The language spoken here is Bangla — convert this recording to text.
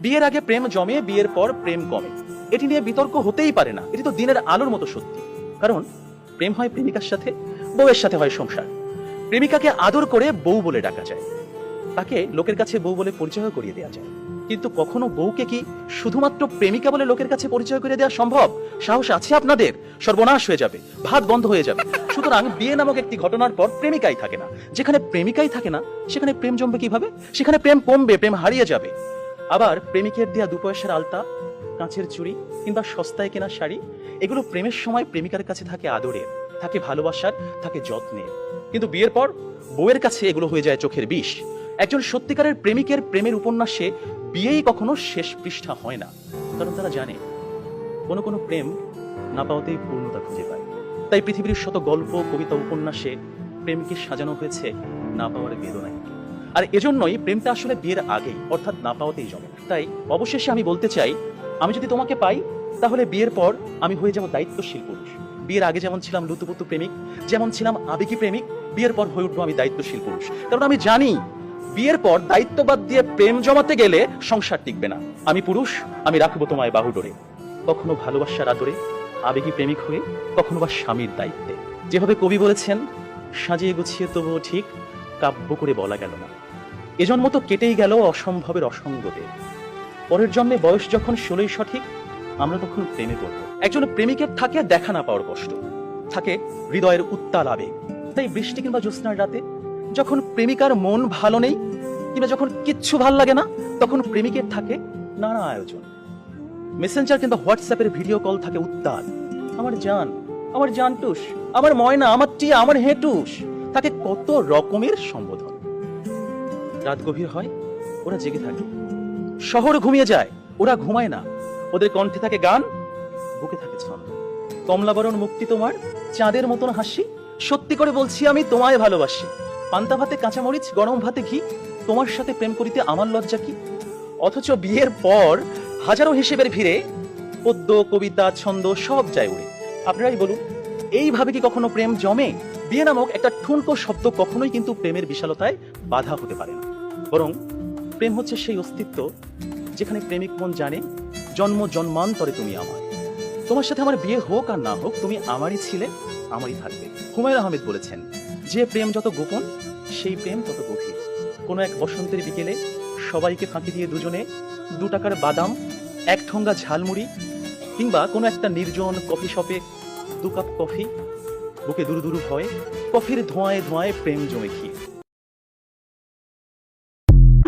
বিয়ের আগে প্রেম জমে, বিয়ের পর প্রেম কমে, এটি নিয়ে বিতর্ক হতেই পারে না। এটি তো দিনের আলোর মতো সত্যি। কারণ প্রেম হয় প্রেমিকার সাথে, বউয়ের সাথে হয় সংসার। প্রেমিকাকে আদর করে বউ বলে ডাকা যায়, তাকে লোকের কাছে বউ বলে পরিচয় করিয়ে দেওয়া যায়। কিন্তু কখনো বউকে কি শুধুমাত্র প্রেমিকা বলে লোকের কাছে পরিচয় করে দেওয়া সম্ভব? সাহস আছে আপনাদের? সর্বনাশ হয়ে যাবে, ভাত বন্ধ হয়ে যাবে। সুতরাং বিয়ে নামক একটি ঘটনার পর প্রেমিকাই থাকে না। যেখানে প্রেমিকাই থাকে না, সেখানে প্রেম জমবে কিভাবে? সেখানে প্রেম কমবে, প্রেম হারিয়ে যাবে। আবার প্রেমিকের দেয়া 2 পয়সার আলতা, কাঁচের চুড়ি কিংবা সস্তায় কেনা শাড়ি, এগুলো প্রেমের সময় প্রেমিকার কাছে থাকে আদরের, থাকে ভালোবাসার, থাকে যত্নের। কিন্তু বিয়ের পর বউয়ের কাছে এগুলো হয়ে যায় চোখের বিষ। একজন সত্যিকারের প্রেমিকের প্রেমের উপন্যাসে বিয়েই কখনো শেষ পৃষ্ঠা হয় না। কারণ তারা জানে কোনো কোনো প্রেম না পাওয়াতেই পূর্ণতা খুঁজে পায়। তাই পৃথিবীর শত গল্প, কবিতা, উপন্যাসে প্রেমকে সাজানো হয়েছে না পাওয়ার বেদনায়। আর এজন্যই প্রেমটা আসলে বিয়ের আগেই, অর্থাৎ না পাওয়াতেই জমে। তাই অবশেষে আমি বলতে চাই, আমি যদি তোমাকে পাই তাহলে বিয়ের পর আমি হয়ে যাব দায়িত্বশীল পুরুষ। বিয়ের আগে যেমন ছিলাম লুতুপুতু প্রেমিক, যেমন ছিলাম আবেগী প্রেমিক, বিয়ের পর হয়ে উঠবো আমি দায়িত্বশীল পুরুষ। কারণ আমি জানি বিয়ের পর দায়িত্ববাদ দিয়ে প্রেম জমাতে গেলে সংসার টিকবে না। আমি পুরুষ, আমি রাখবো তোমায় বাহুডোরে, কখনো ভালোবাসার আদরে, আবেগী প্রেমিক হয়ে, কখনো বা স্বামীর দায়িত্বে। যেভাবে কবি বলেছেন, সাজিয়ে গুছিয়ে তবুও ঠিক কাব্য করে বলা গেল না। এজন্ম তো কেটেই গেল অসম্ভবের অসঙ্গতে। পরের জন্মে বয়স যখন 16ই সঠিক, আমরা তখন প্রেমে পড়ব। একজন প্রেমিকের থাকে দেখা না পাওয়ার কষ্ট, থাকে হৃদয়ের উত্তাল আবেগ। তাই বৃষ্টি কিংবা জ্যোৎস্নার রাতে যখন প্রেমিকার মন ভালো নেই, কিংবা যখন কিচ্ছু ভাল লাগে না, তখন প্রেমিকের থাকে নানা আয়োজন। মেসেঞ্জার কিংবা হোয়াটসঅ্যাপের ভিডিও কল থাকে উত্তাল। আমার জান, আমার জানটুস, আমার ময়না, আমার টিয়া, আমার হেটুস, থাকে কত রকমের সম্বোধন। রাত গভীর হয়, ওরা জেগে থাকে। শহর ঘুমিয়ে যায়, ওরা ঘুমায় না। ওদের কণ্ঠে থাকে গান, বুকে থাকে ছন্দ। কমলাবরণ মুক্তি তোমার, চাঁদের মতন হাসি, সত্যি করে বলছি আমি তোমায় ভালোবাসি। পান্তা ভাতে কাঁচামরিচ, গরম ভাতে ঘি, তোমার সাথে প্রেম করিতে আমার লজ্জা কি? অথচ বিয়ের পর হাজারো হিসেবের ভিড়ে পদ্য, কবিতা, ছন্দ সব যায় উড়ে। আপনারাই বলুন, এইভাবে কি কখনো প্রেম জমে? বিয়ে নামক একটা ঠুনকো শব্দ কখনোই কিন্তু প্রেমের বিশালতায় বাধা হতে পারে না। বরং প্রেম হচ্ছে সেই অস্তিত্ব যেখানে প্রেমিক মন জানে জন্ম জন্মান্তরে তুমি আমার। তোমার সাথে আমার বিয়ে হোক আর না হোক, তুমি আমারই ছিলে, আমারই থাকবে। হুমায়ুন আহমেদ বলেছেন, যে প্রেম যত গোপন, সেই প্রেম তত গভীর। কোনো এক বসন্তের বিকেলে সবাইকে ফাঁকি দিয়ে দুজনে 2 টাকার বাদাম, 1 ঠোঙ্গা ঝালমুড়ি, কিংবা কোনো একটা নির্জন কফি শপে 2 কাপ কফি, বুকে দুরু দুরু ভয়, কফির ধোঁয়ায় ধোঁয়ায় প্রেম জমে ঘি।